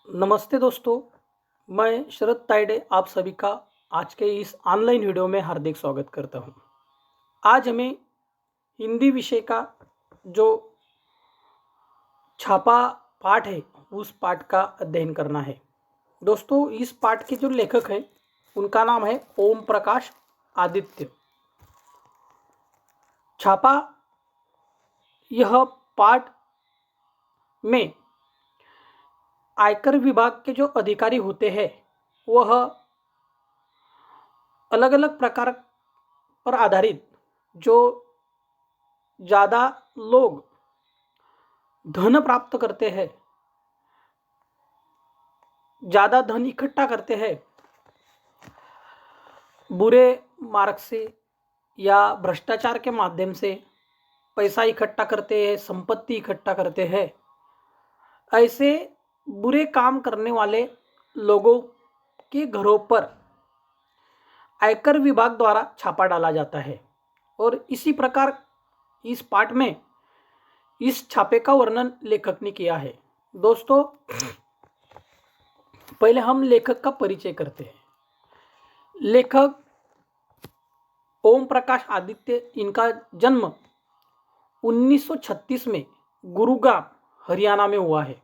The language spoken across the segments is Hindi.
नमस्ते दोस्तों, मैं शरद तायडे आप सभी का आज के इस ऑनलाइन वीडियो में हार्दिक स्वागत करता हूं। आज हमें हिंदी विषय का जो छापा पाठ है उस पाठ का अध्ययन करना है। दोस्तों, इस पाठ के जो लेखक हैं उनका नाम है ओम प्रकाश आदित्य। छापा यह पाठ में आयकर विभाग के जो अधिकारी होते हैं वह अलग अलग प्रकार पर आधारित जो ज़्यादा लोग धन प्राप्त करते हैं, ज़्यादा धन इकट्ठा करते हैं, बुरे मार्ग से या भ्रष्टाचार के माध्यम से पैसा इकट्ठा करते हैं, संपत्ति इकट्ठा करते हैं, ऐसे बुरे काम करने वाले लोगों के घरों पर आयकर विभाग द्वारा छापा डाला जाता है। और इसी प्रकार इस पाठ में इस छापे का वर्णन लेखक ने किया है। दोस्तों, पहले हम लेखक का परिचय करते हैं। लेखक ओम प्रकाश आदित्य, इनका जन्म 1936 में गुरुग्राम हरियाणा में हुआ है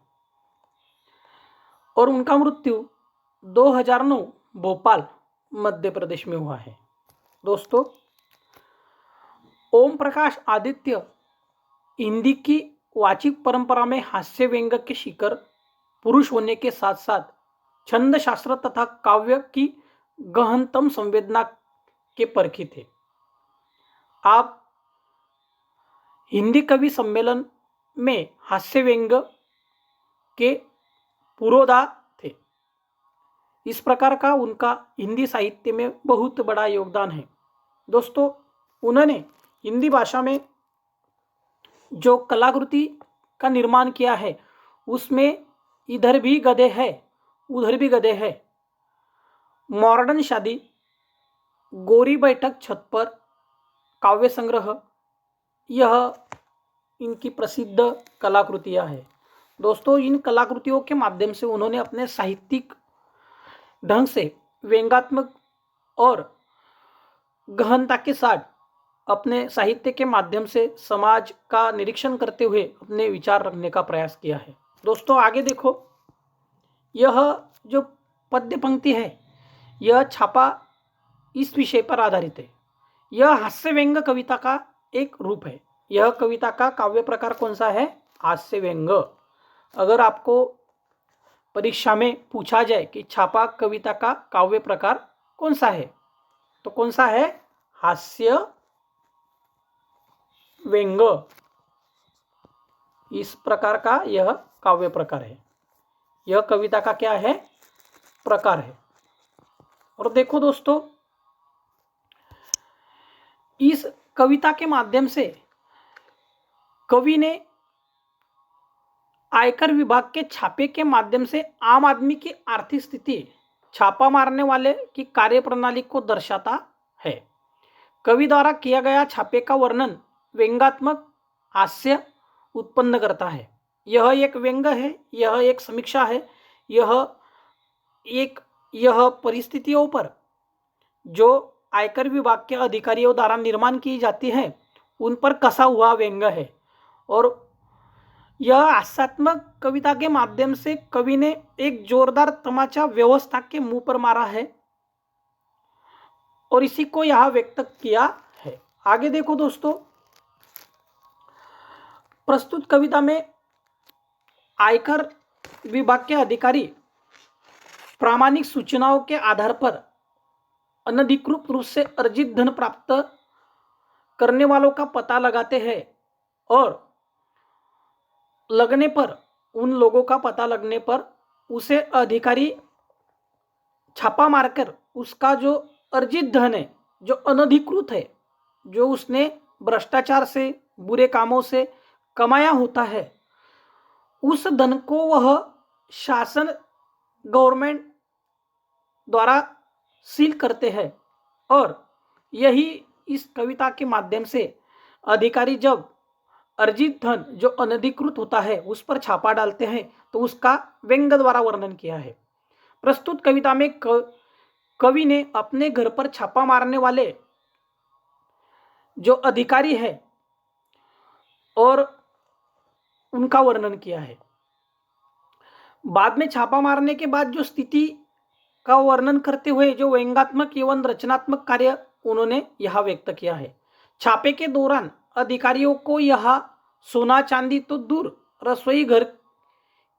और उनका मृत्यु 2009 भोपाल मध्य प्रदेश में हुआ है। दोस्तों, ओम प्रकाश आदित्य हिंदी की वाचिक परंपरा में हास्य व्यंग के शिखर पुरुष होने के साथ साथ छंद शास्त्र तथा काव्य की गहनतम संवेदना के परखी थे। आप हिंदी कवि सम्मेलन में हास्य व्यंग के पुरोधा थे। इस प्रकार का उनका हिंदी साहित्य में बहुत बड़ा योगदान है। दोस्तों, उन्होंने हिंदी भाषा में जो कलाकृति का निर्माण किया है उसमें इधर भी गधे है उधर भी गधे है, मॉडर्न शादी, गोरी बैठक छत पर, काव्य संग्रह, यह इनकी प्रसिद्ध कलाकृतियां हैं। दोस्तों, इन कलाकृतियों के माध्यम से उन्होंने अपने साहित्यिक ढंग से व्यंग्यात्मक और गहनता के साथ अपने साहित्य के माध्यम से समाज का निरीक्षण करते हुए अपने विचार रखने का प्रयास किया है। दोस्तों, आगे देखो, यह जो पद्य पंक्ति है यह छापा इस विषय पर आधारित है। यह हास्य व्यंग कविता का एक रूप है। यह कविता का काव्य प्रकार कौन सा है? हास्य व्यंग। अगर आपको परीक्षा में पूछा जाए कि छापा कविता का काव्य प्रकार कौन सा है तो कौन सा है? हास्य व्यंग। इस प्रकार का यह काव्य प्रकार है। यह कविता का क्या है? प्रकार है। और देखो दोस्तों, इस कविता के माध्यम से कवि ने आयकर विभाग के छापे के माध्यम से आम आदमी की आर्थिक स्थिति, छापा मारने वाले की कार्यप्रणाली को दर्शाता है। कवि द्वारा किया गया छापे का वर्णन व्यंग्यात्मक हास्य उत्पन्न करता है। यह एक व्यंग है, यह एक समीक्षा है, यह परिस्थितियों पर जो आयकर विभाग के अधिकारियों द्वारा निर्माण की जाती है उन पर कसा हुआ व्यंग है। और यह हास्यात्मक कविता के माध्यम से कवि ने एक जोरदार तमाचा व्यवस्था के मुंह पर मारा है और इसी को यहां व्यक्त किया है। आगे देखो दोस्तों, प्रस्तुत कविता में आयकर विभाग के अधिकारी प्रामाणिक सूचनाओं के आधार पर अनधिकृत रूप से अर्जित धन प्राप्त करने वालों का पता लगाते हैं और लगने पर, उन लोगों का पता लगने पर उसे अधिकारी छापा मारकर उसका जो अर्जित धन है, जो अनधिकृत है, जो उसने भ्रष्टाचार से, बुरे कामों से कमाया होता है, उस धन को वह शासन, गवर्नमेंट द्वारा सील करते हैं। और यही इस कविता के माध्यम से अधिकारी जब अर्जित धन जो अनधिकृत होता है उस पर छापा डालते हैं, तो उसका व्यंग्य द्वारा वर्णन किया है। प्रस्तुत कविता में कवि ने अपने घर पर छापा मारने वाले जो अधिकारी है और उनका वर्णन किया है। बाद में छापा मारने के बाद जो स्थिति का वर्णन करते हुए जो व्यंग्यात्मक एवं रचनात्मक कार्य उन्होंने यह व्यक्त किया है। छापे के दौरान अधिकारियों को यह सोना चांदी तो दूर, रसोई घर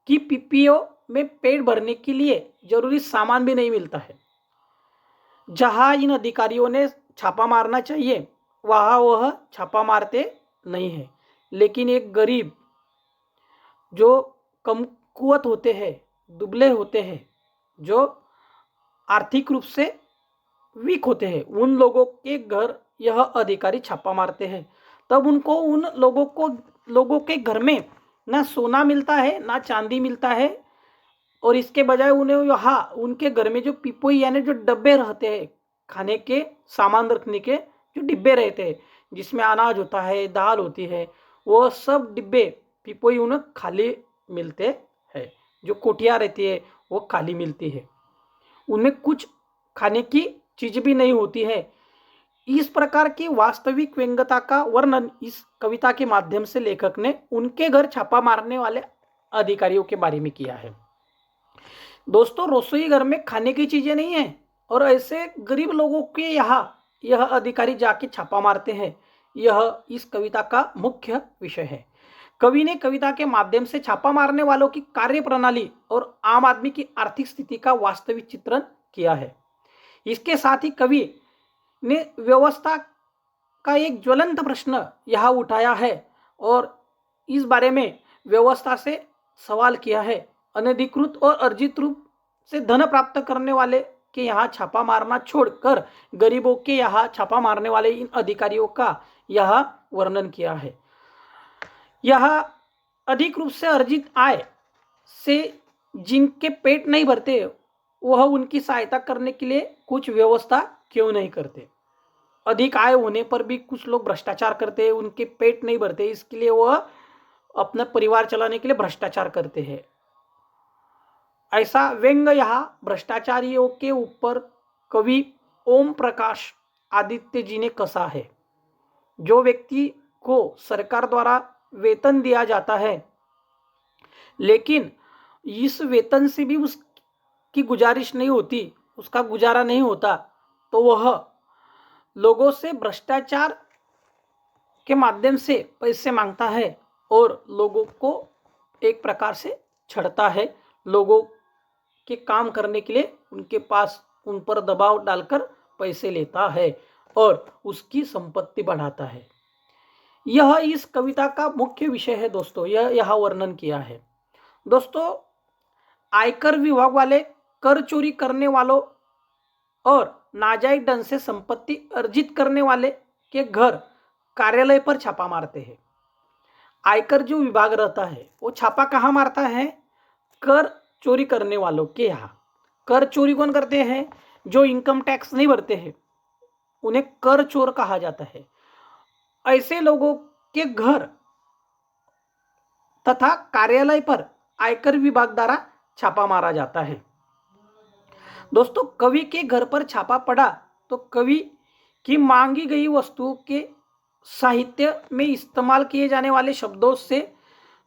की पीपियों में पेट भरने के लिए जरूरी सामान भी नहीं मिलता है। जहां इन अधिकारियों ने छापा मारना चाहिए वहां वह छापा मारते नहीं है, लेकिन एक गरीब जो कमकुवत होते हैं, दुबले होते हैं, जो आर्थिक रूप से वीक होते हैं, उन लोगों के घर यह अधिकारी छापा मारते हैं। तब उनको उन लोगों के घर में ना सोना मिलता है ना चांदी मिलता है, और इसके बजाय उन्हें यहाँ उनके घर में जो पिपोई यानी जो डब्बे रहते हैं, खाने के सामान रखने के जो डिब्बे रहते हैं जिसमें अनाज होता है, दाल होती है, वो सब डिब्बे पिपोई उन्हें खाली मिलते हैं। जो कोठिया रहती है वो खाली मिलती है, उनमें कुछ खाने की चीज भी नहीं होती है। इस प्रकार की वास्तविक व्यंग्यता का वर्णन इस कविता के माध्यम से लेखक ने उनके घर छापा मारने वाले अधिकारियों के बारे में किया है। दोस्तों, रसोई घर में खाने की चीजें नहीं है और ऐसे गरीब लोगों के यहाँ यह अधिकारी जाके छापा मारते हैं, यह इस कविता का मुख्य विषय है। कवि ने कविता के माध्यम से छापा मारने वालों की कार्य प्रणाली और आम आदमी की आर्थिक स्थिति का वास्तविक चित्रण किया है। इसके साथ ही कवि ने व्यवस्था का एक ज्वलंत प्रश्न यहाँ उठाया है और इस बारे में व्यवस्था से सवाल किया है। अनधिकृत और अर्जित रूप से धन प्राप्त करने वाले के यहाँ छापा मारना छोड़कर गरीबों के यहाँ छापा मारने वाले इन अधिकारियों का यह वर्णन किया है। यह अधिक रूप से अर्जित आय से जिनके पेट नहीं भरते वह उनकी सहायता करने के लिए कुछ व्यवस्था क्यों नहीं करते। अधिक आय होने पर भी कुछ लोग भ्रष्टाचार करते हैं, उनके पेट नहीं भरते, इसके लिए वह अपना परिवार चलाने के लिए भ्रष्टाचार करते हैं। ऐसा व्यंग्य यहाँ भ्रष्टाचारियों के ऊपर कवि ओम प्रकाश आदित्य जी ने कसा है। जो व्यक्ति को सरकार द्वारा वेतन दिया जाता है, लेकिन इस वेतन से भी उसकी गुजारिश नहीं होती, उसका गुजारा नहीं होता, तो वह लोगों से भ्रष्टाचार के माध्यम से पैसे मांगता है और लोगों को एक प्रकार से छड़ता है। लोगों के काम करने के लिए उनके पास उन पर दबाव डालकर पैसे लेता है और उसकी संपत्ति बढ़ाता है। यह इस कविता का मुख्य विषय है दोस्तों, यह यहाँ वर्णन किया है। दोस्तों, आयकर विभाग वाले कर चोरी करने वालों और नाजायज ढंग से संपत्ति अर्जित करने वाले के घर कार्यालय पर छापा मारते हैं। आयकर जो विभाग रहता है वो छापा कहाँ मारता है? कर चोरी करने वालों के यहाँ। कर चोरी कौन करते हैं? जो इनकम टैक्स नहीं भरते हैं, उन्हें कर चोर कहा जाता है। ऐसे लोगों के घर तथा कार्यालय पर आयकर विभाग द्वारा छापा मारा जाता है। दोस्तों, कवि के घर पर छापा पड़ा तो कवि की मांगी गई वस्तुओं के साहित्य में इस्तेमाल किए जाने वाले शब्दों से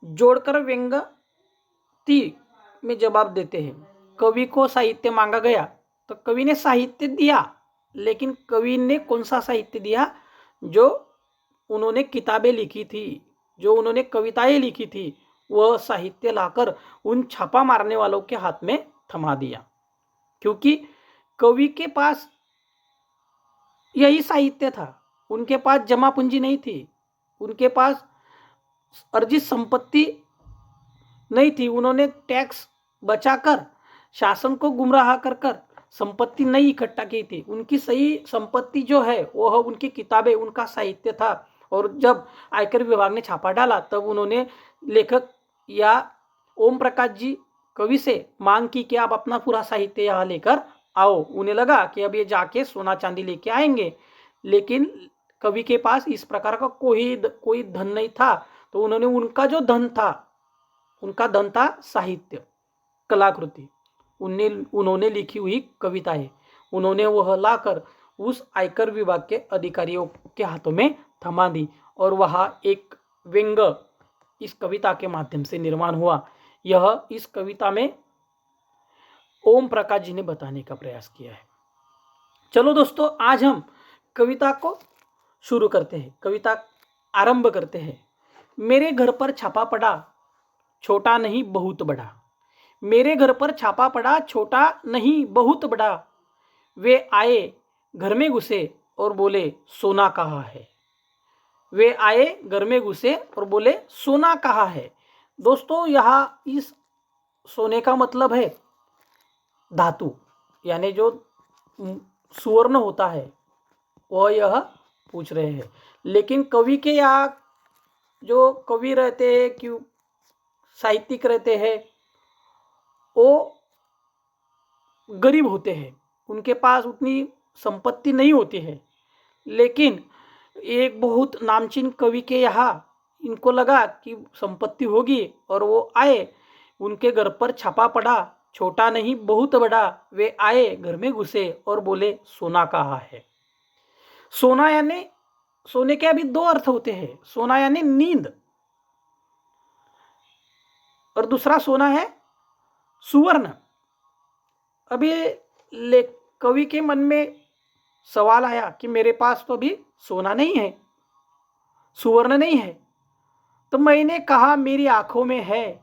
जोड़कर व्यंग्यति में जवाब देते हैं। कवि को साहित्य मांगा गया तो कवि ने साहित्य दिया, लेकिन कवि ने कौन सा साहित्य दिया? जो उन्होंने किताबें लिखी थी, जो उन्होंने कविताएं लिखी थी, वह साहित्य लाकर उन छापा मारने वालों के हाथ में थमा दिया। क्योंकि कवि के पास यही साहित्य था, उनके पास जमा पूंजी नहीं थी, उनके पास अर्जित संपत्ति नहीं थी। उन्होंने टैक्स बचाकर शासन को गुमराह कर कर संपत्ति नहीं इकट्ठा की थी। उनकी सही संपत्ति जो है वह उनकी किताबें, उनका साहित्य था। और जब आयकर विभाग ने छापा डाला तब उन्होंने लेखक या ओम प्रकाश जी कवि से मांग की कि आप अपना पूरा साहित्य यहाँ लेकर आओ। उन्हें लगा कि अब ये जाके सोना चांदी लेके आएंगे, लेकिन कवि के पास इस प्रकार का कोई धन नहीं था। तो उन्होंने उनका धन था साहित्य, कलाकृति, उन्होंने लिखी हुई कविताएं, उन्होंने वह लाकर उस आयकर विभाग के अधिकारियों के हाथों में थमा दी और वह एक व्यंग इस कविता के माध्यम से निर्माण हुआ। यह इस कविता में ओम प्रकाश जी ने बताने का प्रयास किया है। चलो दोस्तों, आज हम कविता को शुरू करते हैं, कविता आरंभ करते हैं। मेरे घर पर छापा पड़ा, छोटा नहीं बहुत बड़ा। मेरे घर पर छापा पड़ा, छोटा नहीं बहुत बड़ा। वे आए, घर में घुसे और बोले सोना कहाँ है। वे आए, घर में घुसे और बोले सोना कहाँ है। दोस्तों, यहाँ इस सोने का मतलब है धातु, यानी जो सुवर्ण होता है वह यह पूछ रहे हैं। लेकिन कवि के यहाँ जो कवि रहते हैं, क्यों साहित्यिक रहते हैं, वो गरीब होते हैं, उनके पास उतनी संपत्ति नहीं होती है। लेकिन एक बहुत नामचीन कवि के यहाँ इनको लगा कि संपत्ति होगी और वो आए, उनके घर पर छापा पड़ा, छोटा नहीं बहुत बड़ा। वे आए, घर में घुसे और बोले सोना कहाँ है। सोना यानी, सोने के अभी दो अर्थ होते हैं। सोना यानी नींद, और दूसरा सोना है सुवर्ण। अभी कवि के मन में सवाल आया कि मेरे पास तो अभी सोना नहीं है, सुवर्ण नहीं है। तो मैंने कहा मेरी आंखों में है,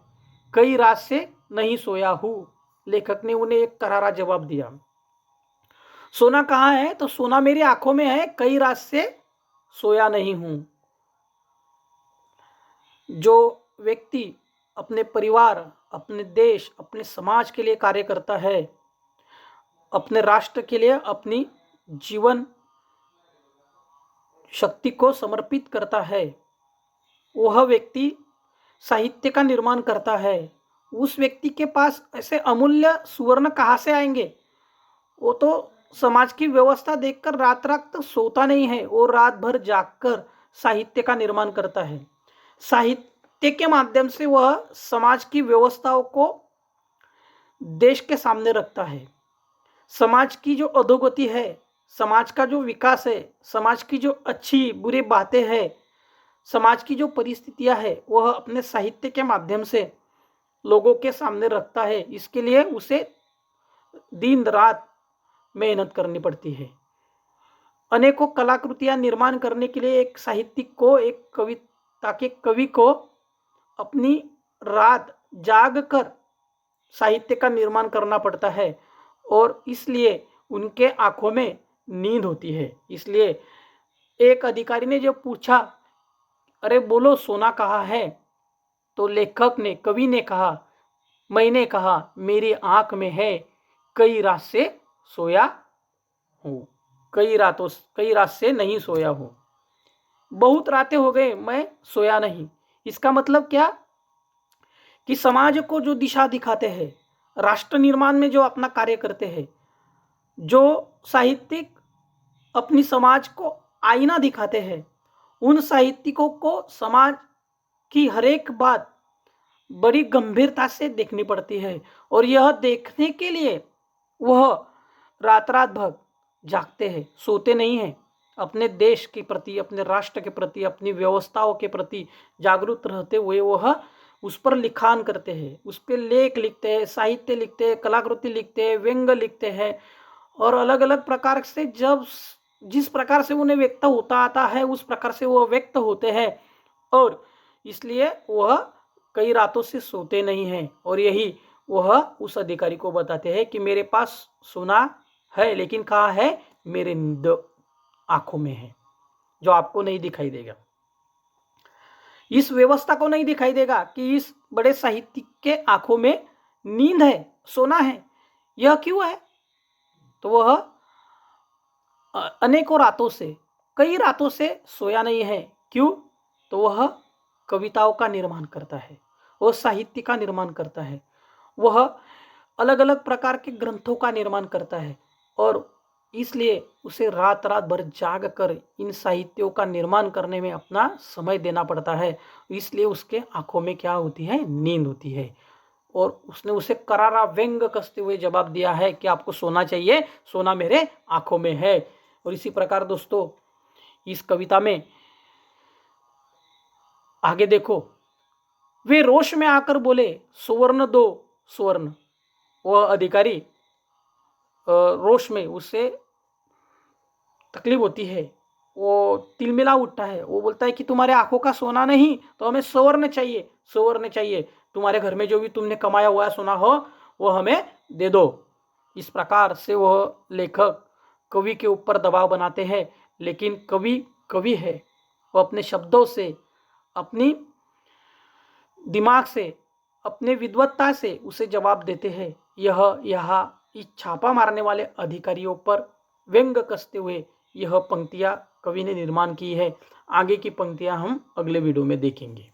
कई रात से नहीं सोया हूं। लेखक ने उन्हें एक करारा जवाब दिया। सोना कहाँ है? तो सोना मेरी आंखों में है, कई रात से सोया नहीं हूं। जो व्यक्ति अपने परिवार, अपने देश, अपने समाज के लिए कार्य करता है, अपने राष्ट्र के लिए अपनी जीवन शक्ति को समर्पित करता है, वह व्यक्ति साहित्य का निर्माण करता है। उस व्यक्ति के पास ऐसे अमूल्य सुवर्ण कहाँ से आएंगे? वो तो समाज की व्यवस्था देखकर रात रात तक सोता नहीं है, वो रात भर जागकर साहित्य का निर्माण करता है। साहित्य के माध्यम से वह समाज की व्यवस्थाओं को देश के सामने रखता है। समाज की जो अधोगति है, समाज का जो विकास है, समाज की जो अच्छी बुरी बातें हैं, समाज की जो परिस्थितियां है, वह अपने साहित्य के माध्यम से लोगों के सामने रखता है। इसके लिए उसे दिन रात मेहनत करनी पड़ती है। अनेकों कलाकृतियां निर्माण करने के लिए एक साहित्यिक को, एक कविता के कवि को अपनी रात जाग कर साहित्य का निर्माण करना पड़ता है, और इसलिए उनके आंखों में नींद होती है। इसलिए एक अधिकारी ने जब पूछा, अरे बोलो सोना कहाँ है, तो लेखक ने, कवि ने कहा, मैंने कहा मेरी आंख में है, कई रात से सोया हूँ, कई रात से नहीं सोया हूँ। बहुत रातें हो गए मैं सोया नहीं। इसका मतलब क्या कि समाज को जो दिशा दिखाते हैं, राष्ट्र निर्माण में जो अपना कार्य करते हैं, जो साहित्यिक अपनी समाज को आईना दिखाते हैं, उन साहित्यिकों को समाज की हर एक बात बड़ी गंभीरता से देखनी पड़ती है, और यह देखने के लिए वह रात रात भर जागते हैं, सोते नहीं हैं। अपने देश के प्रति, अपने राष्ट्र के प्रति, अपनी व्यवस्थाओं के प्रति जागरूक रहते हुए वह उस पर लिखान करते हैं, उस पर लेख लिखते हैं, साहित्य लिखते हैं, कलाकृति लिखते हैं, व्यंग लिखते हैं, और अलग अलग प्रकार से जब जिस प्रकार से उन्हें व्यक्त होता आता है उस प्रकार से वह व्यक्त होते हैं, और इसलिए वह कई रातों से सोते नहीं हैं। और यही वह उस अधिकारी को बताते हैं कि मेरे पास सोना है, लेकिन कहाँ है? मेरे आंखों में है, जो आपको नहीं दिखाई देगा। इस व्यवस्था को नहीं दिखाई देगा कि इस बड़े साहित्यिक के आंखों में नींद है, सोना है। यह क्यों है? तो वह अनेकों रातों से, कई रातों से सोया नहीं है। क्यों? तो वह कविताओं का निर्माण करता है, वह साहित्य का निर्माण करता है, वह अलग अलग प्रकार के ग्रंथों का निर्माण करता है, और इसलिए उसे रात रात भर जाग कर इन साहित्यों का निर्माण करने में अपना समय देना पड़ता है। इसलिए उसके आंखों में क्या होती है, नींद होती है। और उसने उसे करारा व्यंग कसते हुए जवाब दिया है कि आपको सोना चाहिए, सोना मेरे आंखों में है। और इसी प्रकार दोस्तों इस कविता में आगे देखो, वे रोष में आकर बोले, सुवर्ण दो सुवर्ण। वह अधिकारी रोष में, उससे तकलीफ होती है, वो तिलमिला उठता है। वो बोलता है कि तुम्हारे आंखों का सोना नहीं तो हमें सुवर्ण चाहिए, सुवर्ण चाहिए। तुम्हारे घर में जो भी तुमने कमाया हुआ सोना हो वो हमें दे दो। इस प्रकार से वह लेखक कवि के ऊपर दबाव बनाते हैं। लेकिन कवि कवि है, वो अपने शब्दों से, अपनी दिमाग से, अपने विद्वत्ता से उसे जवाब देते हैं। यह यहाँ इस छापा मारने वाले अधिकारियों पर व्यंग कसते हुए यह पंक्तियां कवि ने निर्माण की है। आगे की पंक्तियां हम अगले वीडियो में देखेंगे।